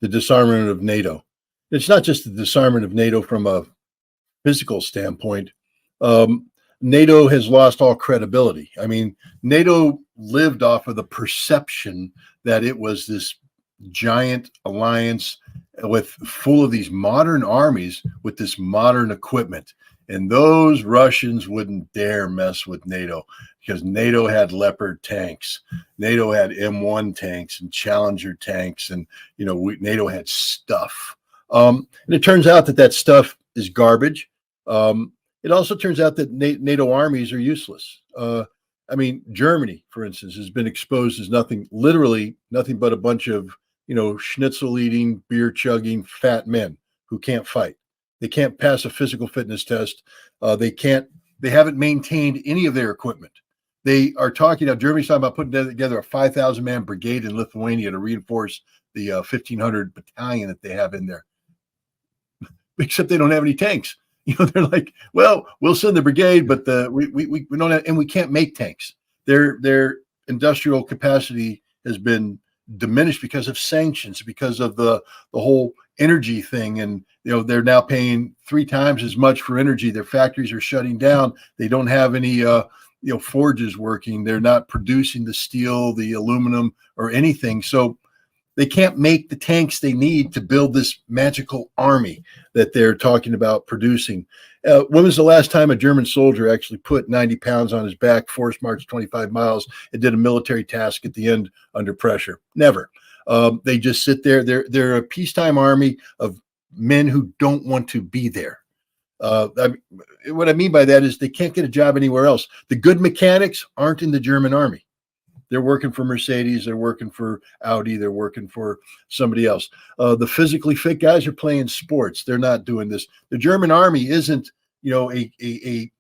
the disarmament of NATO. It's not just the disarmament of NATO from a physical standpoint. NATO has lost all credibility. I mean, NATO lived off of the perception that it was this giant alliance with full of these modern armies with this modern equipment. And those Russians wouldn't dare mess with NATO because NATO had Leopard tanks. NATO had M1 tanks and Challenger tanks. And, NATO had stuff. And it turns out that stuff is garbage. It also turns out that NATO armies are useless. Germany, for instance, has been exposed as literally nothing but a bunch of, schnitzel eating, beer chugging, fat men who can't fight. They can't pass a physical fitness test. They haven't maintained any of their equipment. They are Germany's talking about putting together a 5,000 man brigade in Lithuania to reinforce the 1,500 battalion that they have in there. Except they don't have any tanks. They're like, well, we'll send the brigade, but we don't have, and we can't make tanks. Their industrial capacity has been diminished because of sanctions, because of the whole energy thing. And, they're now paying 3 times as much for energy. Their factories are shutting down. They don't have any, forges working. They're not producing the steel, the aluminum, or anything. So they can't make the tanks they need to build this magical army that they're talking about producing. When was the last time a German soldier actually put 90 pounds on his back, force marched 25 miles, and did a military task at the end under pressure? Never. They just sit there. They're a peacetime army of men who don't want to be there. What I mean by that is they can't get a job anywhere else. The good mechanics aren't in the German army. They're working for Mercedes. They're working for Audi. They're working for somebody else. The physically fit guys are playing sports. They're not doing this. The German army isn't, it's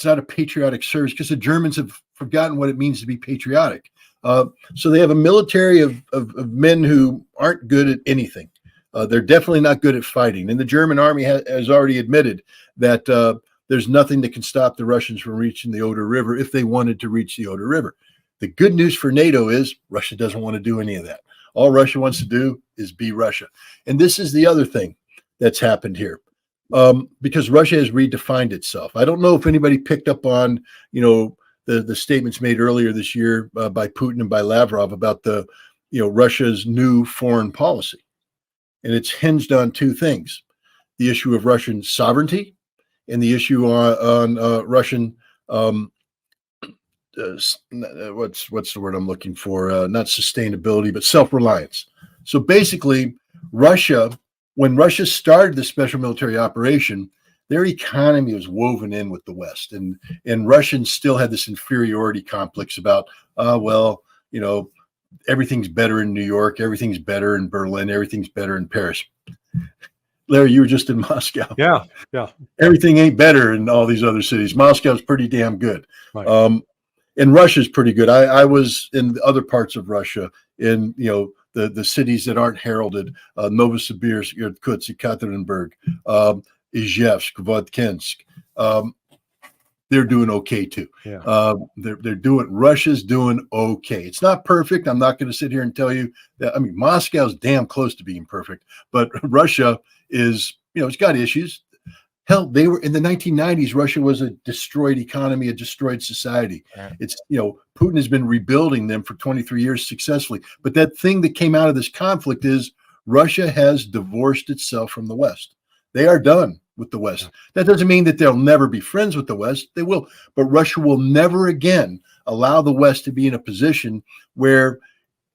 not a patriotic service because the Germans have forgotten what it means to be patriotic. So they have a military of men who aren't good at anything. They're definitely not good at fighting. And the German army has already admitted that there's nothing that can stop the Russians from reaching the Oder River if they wanted to reach the Oder River. The good news for NATO is Russia doesn't want to do any of that. All Russia wants to do is be Russia. And this is the other thing that's happened here, because Russia has redefined itself. I don't know if anybody picked up on, the statements made earlier this year by Putin and by Lavrov about Russia's new foreign policy. And it's hinged on 2 things: the issue of Russian sovereignty and the issue on Russian what's the word I'm looking for? Not sustainability, but self-reliance. So basically, when Russia started the special military operation, their economy was woven in with the West, and Russians still had this inferiority complex about, everything's better in New York, everything's better in Berlin, everything's better in Paris. Larry, you were just in Moscow. Yeah. Everything ain't better in all these other cities. Moscow's pretty damn good. Right. And Russia's pretty good. I was in the other parts of Russia, in the cities that aren't heralded: Novosibirsk, Irkutsk, Ekaterinburg, Izhevsk, Vodkinsk. They're doing okay too. Yeah. Russia's doing okay. It's not perfect. I'm not going to sit here and tell you that. I mean, Moscow's damn close to being perfect, but Russia is, it's got issues. Hell, they were in the 1990s. Russia was a destroyed economy, a destroyed society. Right. It's, Putin has been rebuilding them for 23 years successfully. But that thing that came out of this conflict is Russia has divorced itself from the West. They are done with the West. That doesn't mean that they'll never be friends with the West. They will. But Russia will never again allow the West to be in a position where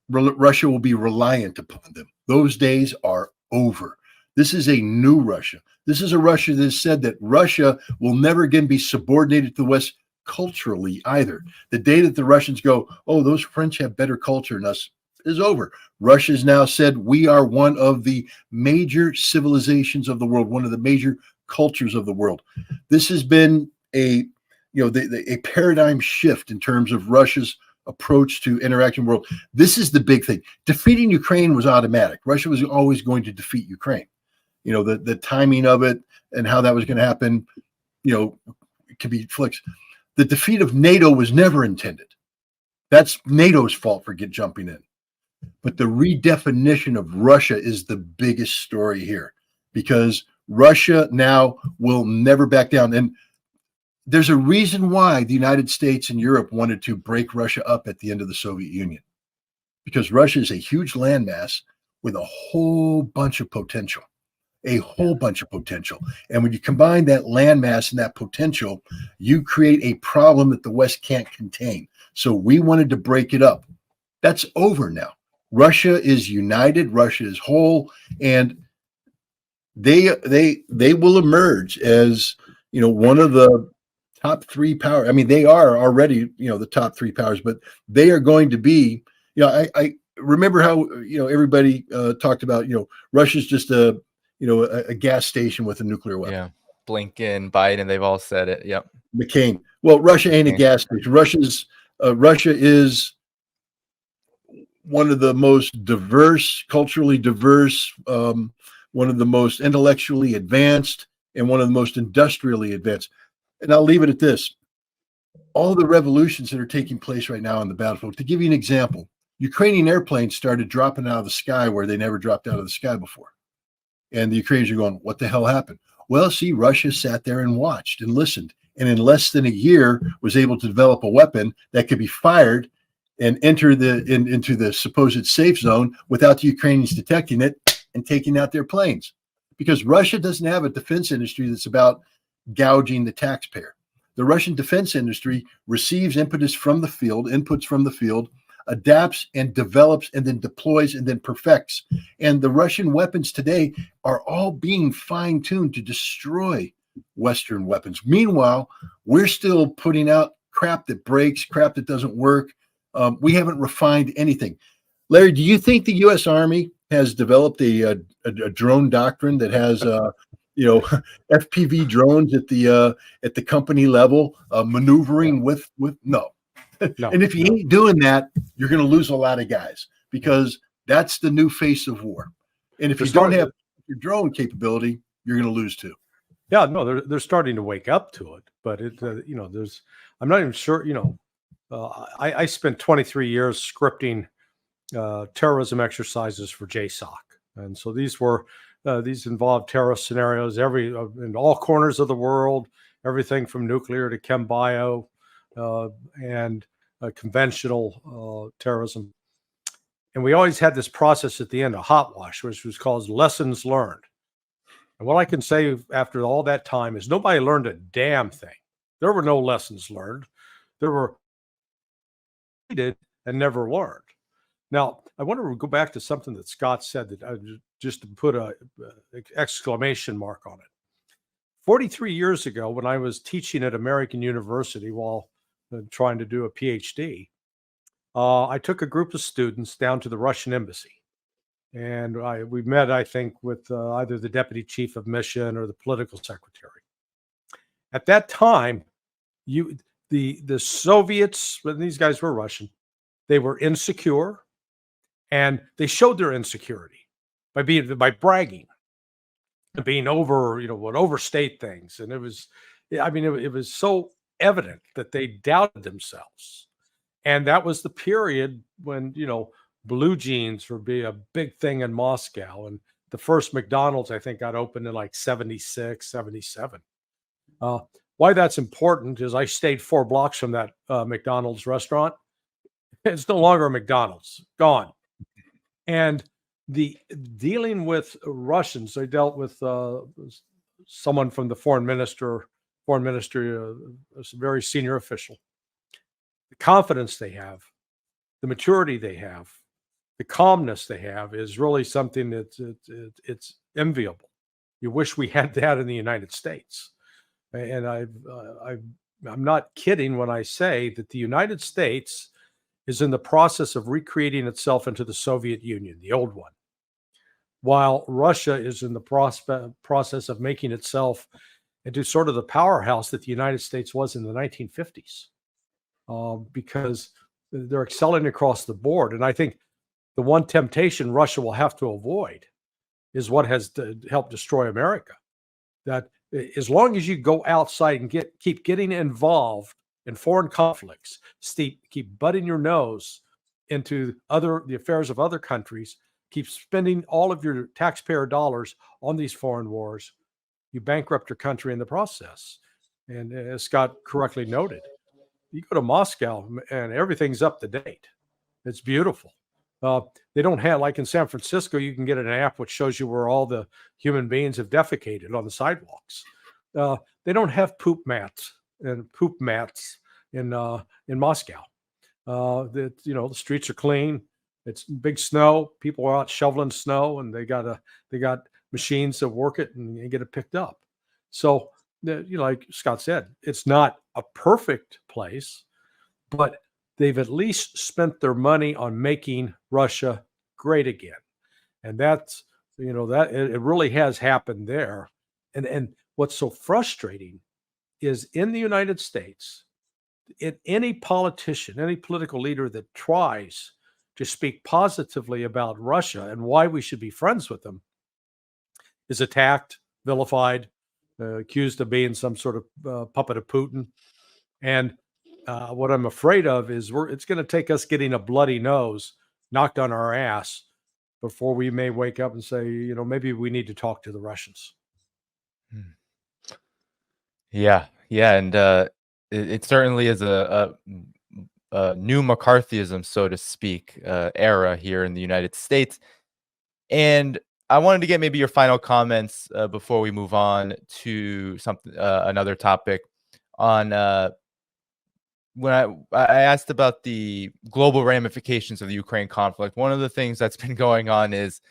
Russia will be reliant upon them. Those days are over. This is a new Russia. This is a Russia that has said that Russia will never again be subordinated to the West culturally either. The day that the Russians go, oh, those French have better culture than us, is over. Russia's now said we are one of the major civilizations of the world, one of the major cultures of the world. This has been a paradigm shift in terms of Russia's approach to interacting world. This is the big thing. Defeating Ukraine was automatic. Russia was always going to defeat Ukraine. The timing of it and how that was going to happen, it could be flicked. The defeat of NATO was never intended. That's NATO's fault for jumping in. But the redefinition of Russia is the biggest story here, because Russia now will never back down. And there's a reason why the United States and Europe wanted to break Russia up at the end of the Soviet Union, because Russia is a huge landmass with a whole bunch of potential, a whole bunch of potential. And when you combine that landmass and that potential, you create a problem that the West can't contain. So we wanted to break it up. That's over now. Russia is united, Russia is whole, and they will emerge as, one of the top three powers. I mean, they are already, the top three powers, but they are going to be, I remember how, everybody talked about, Russia's just a gas station with a nuclear weapon. Yeah. Blinken, Biden, they've all said it. Yep. McCain. Well, Russia ain't a gas station. Russia is one of the most diverse, culturally diverse, one of the most intellectually advanced, and one of the most industrially advanced. And I'll leave it at this. All the revolutions that are taking place right now on the battlefield, to give you an example, Ukrainian airplanes started dropping out of the sky where they never dropped out of the sky before. And the Ukrainians are going, what the hell happened? Well, see, Russia sat there and watched and listened. And in less than a year was able to develop a weapon that could be fired and enter into the supposed safe zone without the Ukrainians detecting it and taking out their planes. Because Russia doesn't have a defense industry that's about gouging the taxpayer. The Russian defense industry receives inputs from the field, adapts and develops and then deploys and then perfects. And the Russian weapons today are all being fine-tuned to destroy Western weapons. Meanwhile, we're still putting out crap that breaks, crap that doesn't work. We haven't refined anything. Larry, do you think the U.S. Army has developed a drone doctrine that has FPV drones at the company level, maneuvering with no. And if you ain't doing that, you're going to lose a lot of guys, because that's the new face of war. And if you don't have your drone capability, you're going to lose too. Yeah, no, they're starting to wake up to it, but I'm not even sure. I spent 23 years scripting terrorism exercises for JSOC, and so these involved terrorist scenarios in all corners of the world, everything from nuclear to chem bio and conventional terrorism. And we always had this process at the end, a hot wash, which was called lessons learned. And what I can say after all that time is nobody learned a damn thing. There were no lessons learned. There were needed and never learned. Now, I want to go back to something that Scott said, that just to put an exclamation mark on it. 43 years ago, when I was teaching at American University while trying to do a PhD, I took a group of students down to the Russian embassy. And we met, I think, with either the deputy chief of mission or the political secretary. At that time, the Soviets, when these guys were Russian, they were insecure, and they showed their insecurity by bragging, and being would overstate things, and it was so evident that they doubted themselves, and that was the period when blue jeans would be a big thing in Moscow. And the first McDonald's, I think, got opened in like 76, 77. Why that's important is I stayed 4 blocks from that McDonald's restaurant. It's no longer a McDonald's, gone. And the dealing with Russians, they dealt with someone from the foreign ministry, a very senior official. The confidence they have, the maturity they have, the calmness they have is really something that's it's enviable. You wish we had that in the United States. And I'm not kidding when I say that the United States is in the process of recreating itself into the Soviet Union, the old one, while Russia is in the process of making itself into sort of the powerhouse that the United States was in the 1950s, because they're excelling across the board. And I think the one temptation Russia will have to avoid is what has helped destroy America. That as long as you go outside and keep getting involved in foreign conflicts, keep butting your nose into the affairs of other countries, keep spending all of your taxpayer dollars on these foreign wars, you bankrupt your country in the process. And as Scott correctly noted, you go to Moscow and everything's up to date. It's beautiful. They don't have, like in San Francisco, you can get an app which shows you where all the human beings have defecated on the sidewalks. They don't have poop mats in Moscow. The streets are clean. It's big snow. People are out shoveling snow, and they got machines that work it and get it picked up. So, like Scott said, it's not a perfect place, but they've at least spent their money on making Russia great again. And that's, that it really has happened there. And what's so frustrating is in the United States, any politician, any political leader that tries to speak positively about Russia and why we should be friends with them is attacked, vilified, accused of being some sort of puppet of Putin. And what I'm afraid of is it's going to take us getting a bloody nose knocked on our ass before we may wake up and say, maybe we need to talk to the Russians. Yeah. And it certainly is a new McCarthyism, so to speak, era here in the United States. And I wanted to get maybe your final comments before we move on to another topic on when I asked about the global ramifications of the Ukraine conflict. One of the things that's been going on is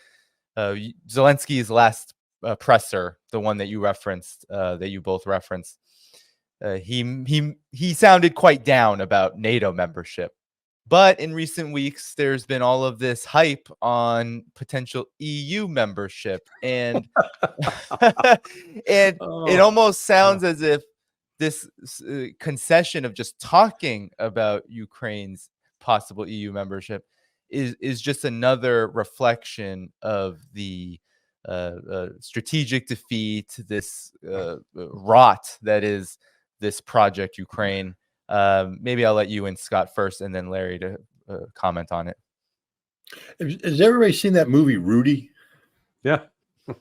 Zelensky's last presser, the one that you referenced, that you both referenced. He sounded quite down about NATO membership. But in recent weeks, there's been all of this hype on potential EU membership. And it almost sounds as if this concession of just talking about Ukraine's possible EU membership is just another reflection of the strategic defeat, this rot that is this project Ukraine. Maybe I'll let you and Scott first, and then Larry to comment on it. Has everybody seen that movie Rudy? Yeah,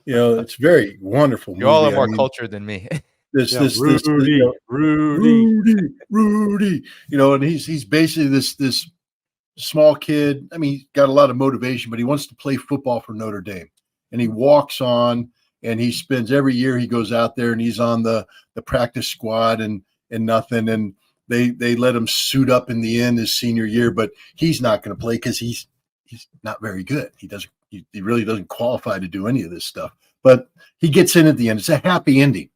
it's a very wonderful movie. You all are more cultured than me. Rudy, and he's basically this small kid. I mean, he's got a lot of motivation, but he wants to play football for Notre Dame, and he walks on. And he spends every year he goes out there and he's on the practice squad and nothing. And they let him suit up in the end his senior year, but he's not going to play because he's not very good. He really doesn't qualify to do any of this stuff. But he gets in at the end. It's a happy ending.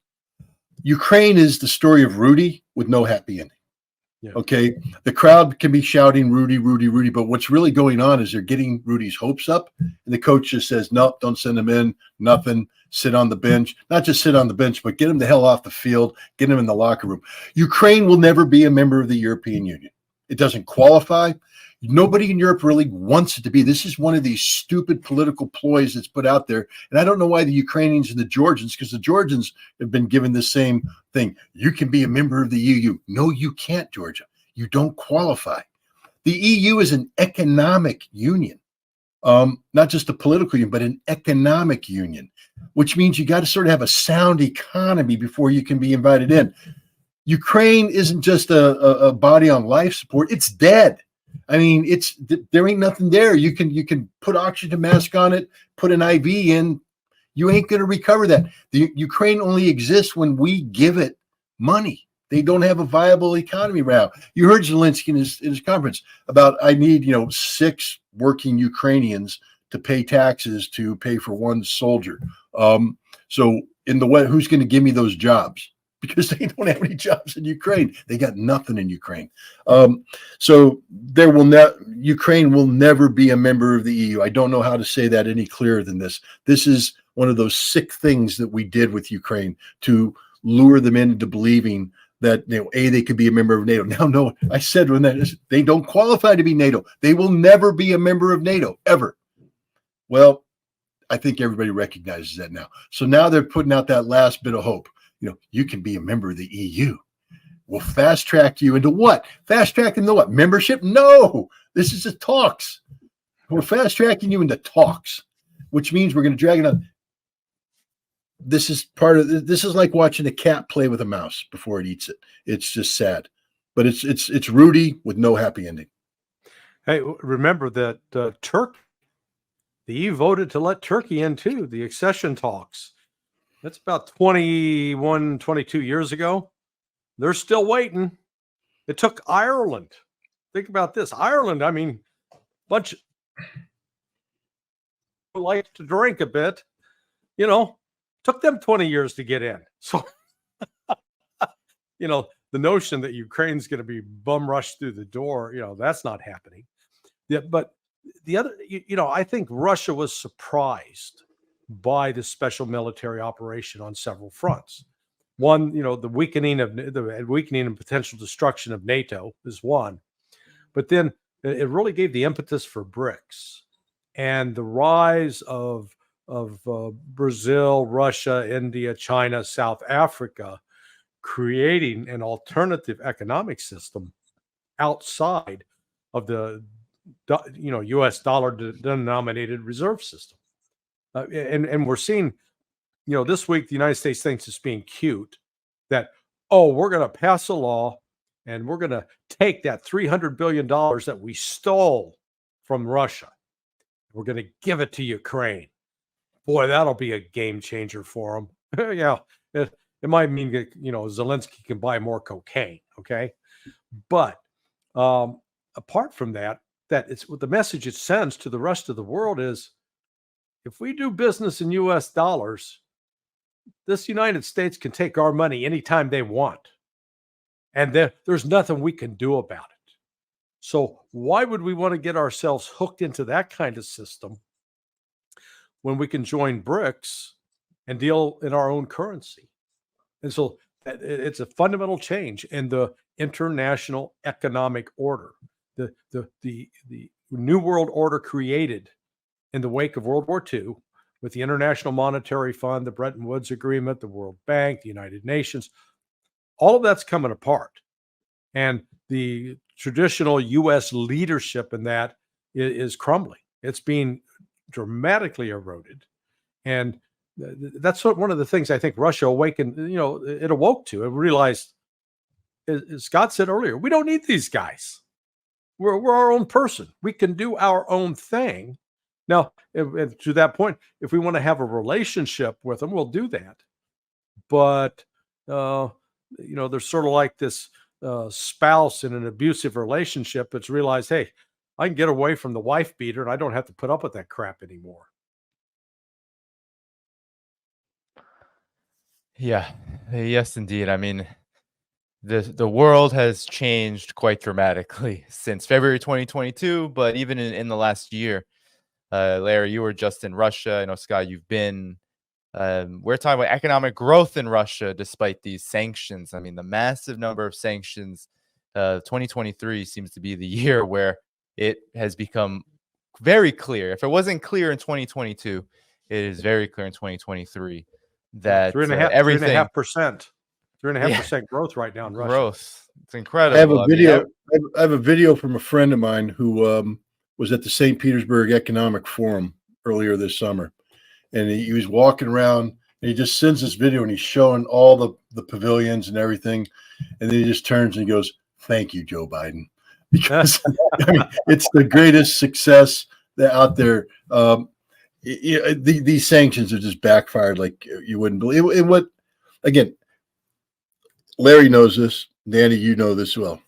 Ukraine is the story of Rudy with no happy ending. Yeah. Okay, the crowd can be shouting Rudy, Rudy, Rudy, but what's really going on is they're getting Rudy's hopes up, and the coach just says, "Nope, don't send him in. Nothing. Sit on the bench. Not just sit on the bench, but get him the hell off the field. Get him in the locker room." Ukraine will never be a member of the European Union. It doesn't qualify. Nobody in Europe really wants it to be. This is one of these stupid political ploys that's put out there. And I don't know why the Ukrainians and the Georgians, because the Georgians have been given the same thing. You can be a member of the EU. No, you can't, Georgia. You don't qualify. The EU is an economic union, not just a political union, but an economic union, which means you got to sort of have a sound economy before you can be invited in. Ukraine isn't just a body on life support. It's dead. I mean, there ain't nothing there. You can put oxygen mask on it, put an IV in. You ain't going to recover that. The Ukraine only exists when we give it money. They don't have a viable economy right now. You heard Zelensky in his conference about, I need 6 working Ukrainians to pay taxes to pay for one soldier. So in the way, who's going to give me those jobs? Because they don't have any jobs in Ukraine. They got nothing in Ukraine. So Ukraine will never be a member of the EU. I don't know how to say that any clearer than this. This is one of those sick things that we did with Ukraine to lure them into believing that they could be a member of NATO. Now, no, I said they don't qualify to be NATO. They will never be a member of NATO ever. Well, I think everybody recognizes that now. So now they're putting out that last bit of hope. You can be a member of the EU. We'll fast track you into what? Fast track into what? Membership? No, This is the talks. We're fast tracking you into talks, which means we're going to drag it on. This is like watching a cat play with a mouse before it eats it. It's just sad, but it's Rudy with no happy ending. Hey, remember that Turkey, the EU voted to let Turkey in too, the accession talks. That's about 21, 22 years ago. They're still waiting. It took Ireland. Think about this. Ireland, I mean, bunch of like to drink a bit, you know, took them 20 years to get in. So, you know, the notion that Ukraine's going to be bum rushed through the door, you know, that's not happening. Yeah, but the other, you know, I think Russia was surprised by the special military operation on several fronts. One, you know, the weakening and potential destruction of NATO is one, but then it really gave the impetus for BRICS and the rise of Brazil, Russia, India, China, South Africa, creating an alternative economic system outside of the U.S. dollar denominated reserve system. And we're seeing, you know, this week the United States thinks it's being cute that, oh, we're going to pass a law and we're going to take that $300 billion that we stole from Russia. We're going to give it to Ukraine. Boy, that'll be a game changer for them. Yeah, it might mean that, you know, Zelensky can buy more cocaine. Okay. But apart from that, it's what the message it sends to the rest of the world is, if we do business in US dollars, this United States can take our money anytime they want. And there's nothing we can do about it. So why would we want to get ourselves hooked into that kind of system when we can join BRICS and deal in our own currency? And so it's a fundamental change in the international economic order. The new world order created in the wake of World War II with the International Monetary Fund, the Bretton Woods Agreement, the World Bank, the United Nations, all of that's coming apart. And the traditional U.S. leadership in that is crumbling. It's being dramatically eroded. And that's one of the things I think Russia awakened, you know, it awoke to. It realized, as Scott said earlier, we don't need these guys. We're our own person. We can do our own thing. Now, if to that point, if we want to have a relationship with them, we'll do that. But, you know, there's sort of like this spouse in an abusive relationship that's realized, hey, I can get away from the wife beater and I don't have to put up with that crap anymore. Yeah. Yes, indeed. I mean, the world has changed quite dramatically since February 2022, but even in the last year. Larry, you were just in Russia. I know, Scott, you've been. We're talking about economic growth in Russia despite these sanctions. I mean, the massive number of sanctions. 2023 seems to be the year where it has become very clear. If it wasn't clear in 2022, it is very clear in 2023 that everything 3.5% growth right now in Russia. Growth. It's incredible. I have a video. I have a video from a friend of mine who was at the St. Petersburg Economic Forum earlier this summer, and he was walking around and he just sends this video and he's showing all the pavilions and everything, and then he just turns and he goes, "Thank you, Joe Biden," because I mean, it's the greatest success that out there. These sanctions are just backfired like you wouldn't believe. And what, again, Larry knows this, Danny, you know this well.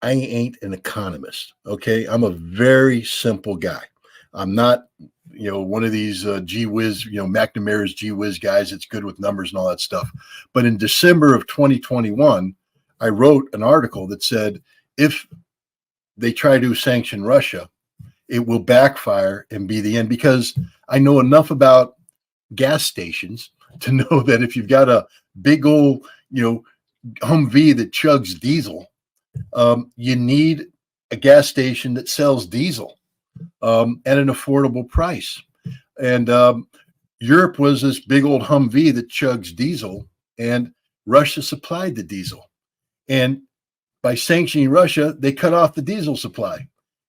I ain't an economist, okay? I'm a very simple guy. I'm not, you know, one of these gee whiz, you know, McNamara's gee whiz guys that's good with numbers and all that stuff. But in December of 2021, I wrote an article that said, if they try to sanction Russia, it will backfire and be the end, because I know enough about gas stations to know that if you've got a big old, you know, Humvee that chugs diesel, you need a gas station that sells diesel at an affordable price. And Europe was this big old Humvee that chugs diesel, and Russia supplied the diesel. And by sanctioning Russia, they cut off the diesel supply.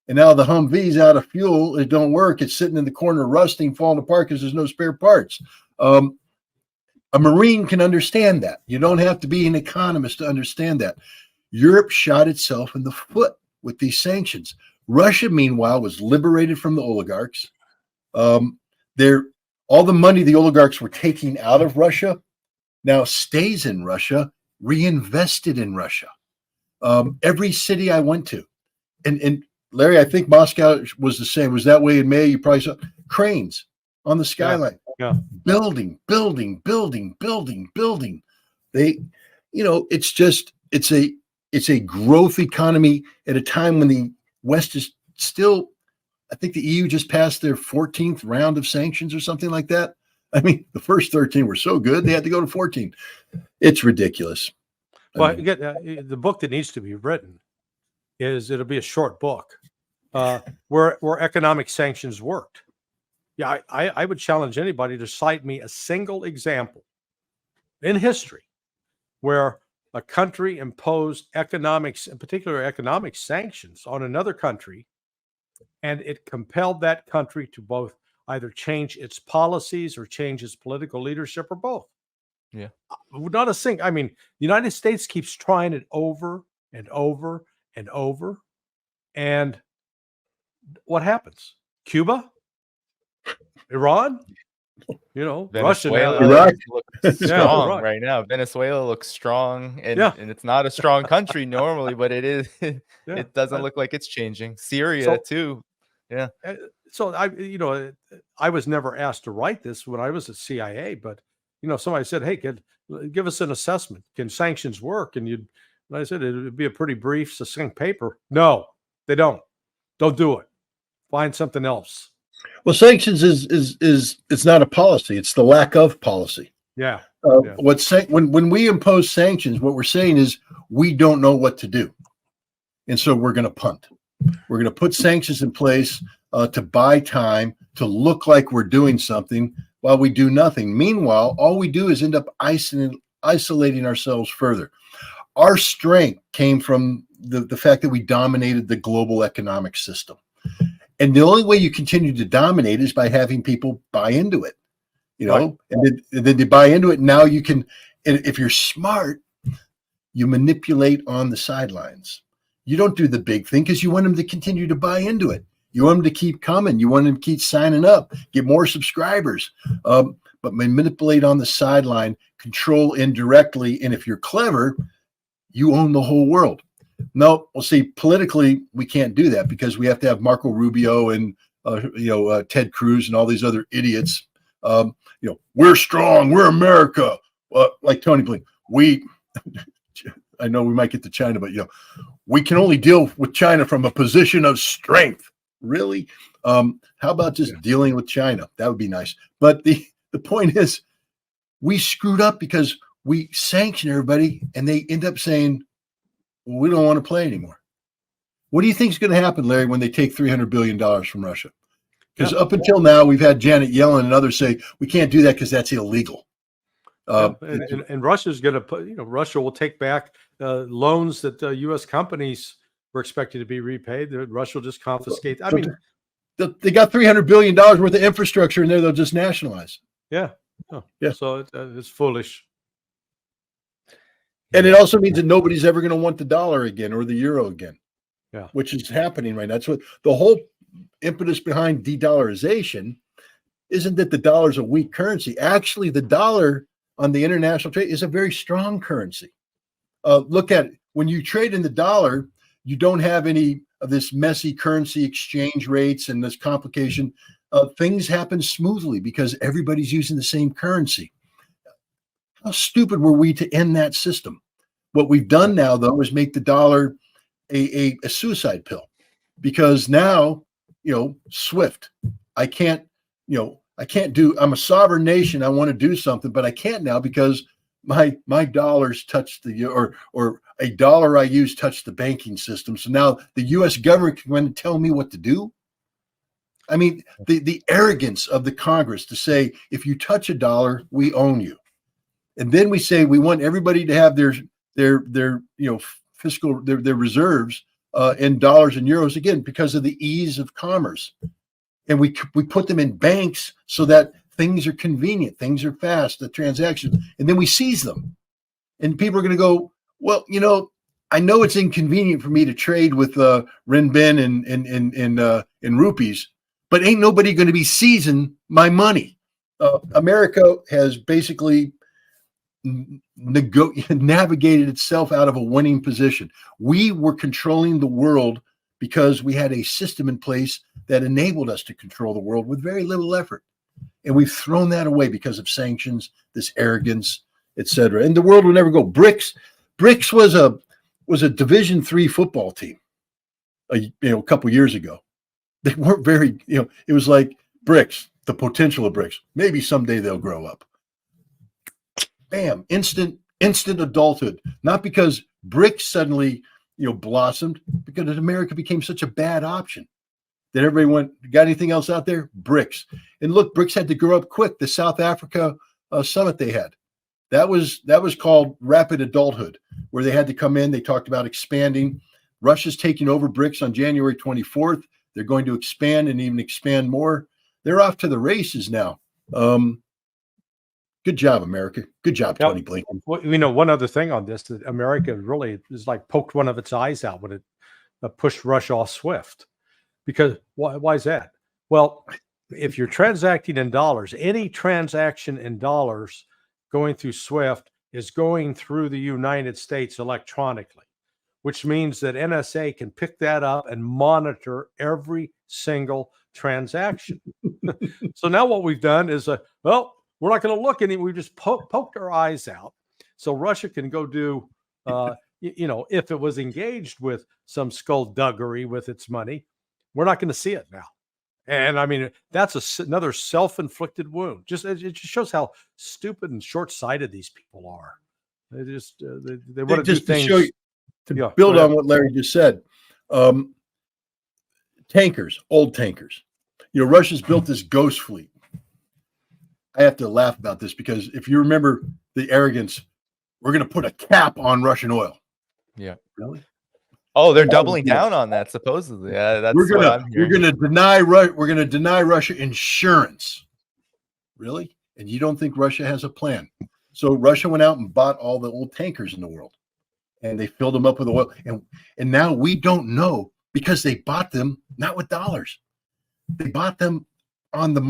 And now the Humvee's out of fuel. It don't work. It's sitting in the corner, rusting, falling apart because there's no spare parts. A Marine can understand that. You don't have to be an economist to understand that. Europe shot itself in the foot with these sanctions. Russia, meanwhile, was liberated from the oligarchs. All the money the oligarchs were taking out of Russia now stays in Russia, reinvested in Russia. Every city I went to, and Larry, I think Moscow was the same. Was that way in May? You probably saw cranes on the skyline. Yeah. Building. They, it's a growth economy at a time when the West is still, I think the EU just passed their 14th round of sanctions or something like that. I mean, the first 13 were so good, they had to go to 14. It's ridiculous. Well, again, the book that needs to be written it'll be a short book where economic sanctions worked. Yeah, I would challenge anybody to cite me a single example in history where a country imposed economics, in particular economic sanctions on another country, and it compelled that country to both either change its policies or change its political leadership or both. Yeah. Not a single. I mean, the United States keeps trying it over and over and over. And what happens? Cuba? Iran? Russia now. Iraq looks strong right now. Venezuela looks strong, and it's not a strong country normally, but it is. It doesn't look like it's changing. Syria too. Yeah. So I was never asked to write this when I was at CIA, but somebody said, "Hey, give us an assessment. Can sanctions work?" And I said it would be a pretty brief, succinct paper. No, they don't. Don't do it. Find something else. Well, sanctions is it's not a policy. It's the lack of policy. Yeah. When we impose sanctions, what we're saying is we don't know what to do, and so we're going to punt. We're going to put sanctions in place to buy time, to look like we're doing something while we do nothing. Meanwhile, all we do is end up isolating ourselves further. Our strength came from the fact that we dominated the global economic system. And the only way you continue to dominate is by having people buy into it, Right. and then they buy into it. Now you can, and if you're smart, you manipulate on the sidelines. You don't do the big thing because you want them to continue to buy into it. You want them to keep coming. You want them to keep signing up, get more subscribers, but manipulate on the sideline, control indirectly. And if you're clever, you own the whole world. No, well, see, politically, we can't do that because we have to have Marco Rubio and, Ted Cruz and all these other idiots. We're strong. We're America. Like Tony Blinken, I know we might get to China, but, we can only deal with China from a position of strength. Really? How about just dealing with China? That would be nice. But the point is, we screwed up because we sanction everybody and they end up saying, well, we don't want to play anymore. What do you think is going to happen, Larry, when they take $300 billion from Russia? Because up until now, we've had Janet Yellen and others say, we can't do that because that's illegal. And Russia's going to put, Russia will take back loans that U.S. companies were expected to be repaid. Russia will just confiscate. I mean, they got $300 billion worth of infrastructure in there. They'll just nationalize. Yeah. Oh, yeah. So it's foolish. And it also means that nobody's ever going to want the dollar again or the euro again. Yeah. Which is happening right now. That's what the whole impetus behind de-dollarization isn't that the dollar is a weak currency. Actually, the dollar on the international trade is a very strong currency. Look at it. When you trade in the dollar, you don't have any of this messy currency exchange rates and this complication. Things happen smoothly because everybody's using the same currency. How stupid were we to end that system? What we've done now, though, is make the dollar a suicide pill, because now, SWIFT, I can't do, I'm a sovereign nation. I want to do something, but I can't now because my dollars touch or a dollar I use touched the banking system. So now the U.S. government can come and tell me what to do. I mean, the arrogance of the Congress to say, if you touch a dollar, we own you. And then we say we want everybody to have their fiscal, their reserves in dollars and euros, again, because of the ease of commerce. And we put them in banks so that things are convenient, things are fast, the transactions, and then we seize them. And people are going to go, well, I know it's inconvenient for me to trade with renmin and rupees, but ain't nobody going to be seizing my money. America has basically navigated itself out of a winning position. We were controlling the world because we had a system in place that enabled us to control the world with very little effort. And we've thrown that away because of sanctions, this arrogance, etc. And the world will never go. BRICS was a Division III football team, a couple years ago. They weren't very, it was like BRICS, the potential of BRICS. Maybe someday they'll grow up. Bam, instant adulthood. Not because BRICS suddenly, blossomed, because America became such a bad option that everybody went, got anything else out there? BRICS. And look, BRICS had to grow up quick. The South Africa summit they had, that was called rapid adulthood, where they had to come in. They talked about expanding. Russia's taking over BRICS on January 24th. They're going to expand and even expand more. They're off to the races now. Good job, America. Good job, Tony Blinken. Well, one other thing on this, that America really is like poked one of its eyes out when it pushed Russia off SWIFT. Because why is that? Well, if you're transacting in dollars, any transaction in dollars going through SWIFT is going through the United States electronically, which means that NSA can pick that up and monitor every single transaction. So now what we've done is, we're not going to look any. We just poked our eyes out, so Russia can go do, if it was engaged with some skullduggery with its money, we're not going to see it now. And I mean, that's another self-inflicted wound. It just shows how stupid and short-sighted these people are. They just they want to do things to build on what Larry just said. Tankers, old tankers. Russia's built this ghost fleet. I have to laugh about this because if you remember the arrogance, we're going to put a cap on Russian oil. Yeah. Really? Oh, they're doubling down on that, supposedly. That's what I'm hearing. We're going to deny Russia insurance. Really? And you don't think Russia has a plan? So Russia went out and bought all the old tankers in the world, and they filled them up with oil. And now we don't know, because they bought them not with dollars. They bought them on a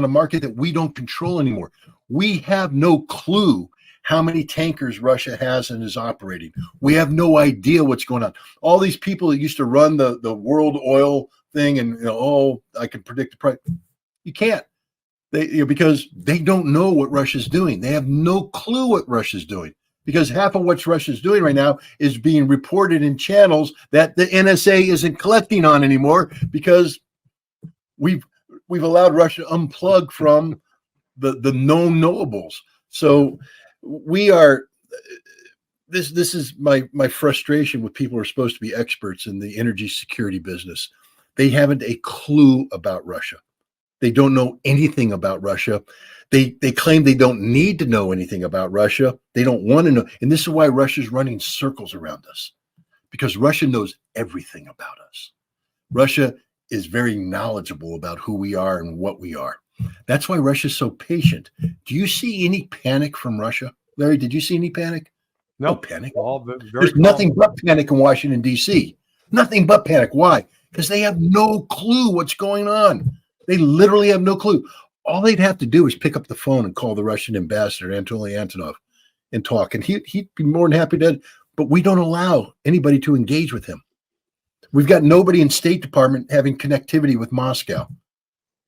market that we don't control anymore. We have no clue how many tankers Russia has and is operating. We have no idea what's going on. All these people that used to run the world oil thing and, I can predict the price. You can't. Because they don't know what Russia's doing. They have no clue what Russia's doing, because half of what Russia's doing right now is being reported in channels that the NSA isn't collecting on anymore, because we've allowed Russia to unplug from the known knowables. So we are, this is my frustration with people who are supposed to be experts in the energy security business. They haven't a clue about Russia. They don't know anything about Russia. They claim they don't need to know anything about Russia. They don't want to know. And this is why Russia's running circles around us, because Russia knows everything about us. Russia is very knowledgeable about who we are and what we are. That's why Russia's so patient. Do you see any panic from Russia? Larry, did you see any panic? No panic. There's nothing but panic in Washington, D.C. Nothing but panic. Why? Because they have no clue what's going on. They literally have no clue. All they'd have to do is pick up the phone and call the Russian ambassador, Anatoly Antonov, and talk. And he'd be more than happy to, but we don't allow anybody to engage with him. We've got nobody in State Department having connectivity with Moscow.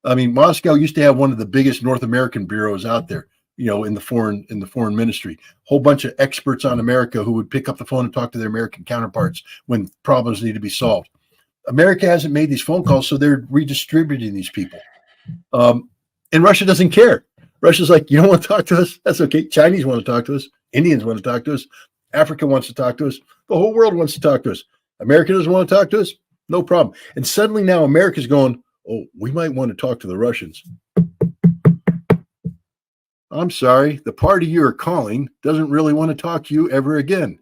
I mean, Moscow used to have one of the biggest North American bureaus out there, in the foreign ministry. Whole bunch of experts on America who would pick up the phone and talk to their American counterparts when problems need to be solved. America hasn't made these phone calls, so they're redistributing these people. And Russia doesn't care. Russia's like, you don't want to talk to us? That's okay. Chinese want to talk to us. Indians want to talk to us. Africa wants to talk to us. The whole world wants to talk to us. America doesn't want to talk to us? No problem. And suddenly now America's going, oh, we might want to talk to the Russians. I'm sorry, the party you're calling doesn't really want to talk to you ever again.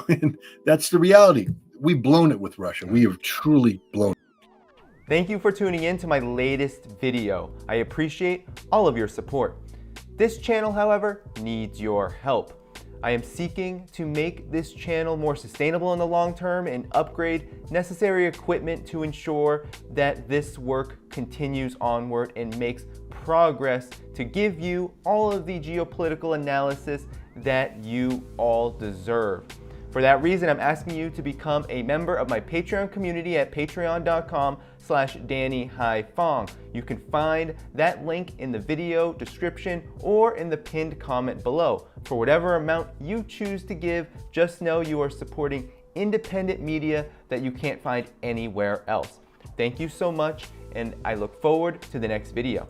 And that's the reality. we've blown it with Russia. We have truly blown it. Thank you for tuning in to my latest video. I appreciate all of your support. This channel, however, needs your help. I am seeking to make this channel more sustainable in the long term and upgrade necessary equipment to ensure that this work continues onward and makes progress to give you all of the geopolitical analysis that you all deserve. For that reason, I'm asking you to become a member of my Patreon community at patreon.com/DannyHaiFong. You can find that link in the video description or in the pinned comment below. For whatever amount you choose to give, just know you are supporting independent media that you can't find anywhere else. Thank you so much, and I look forward to the next video.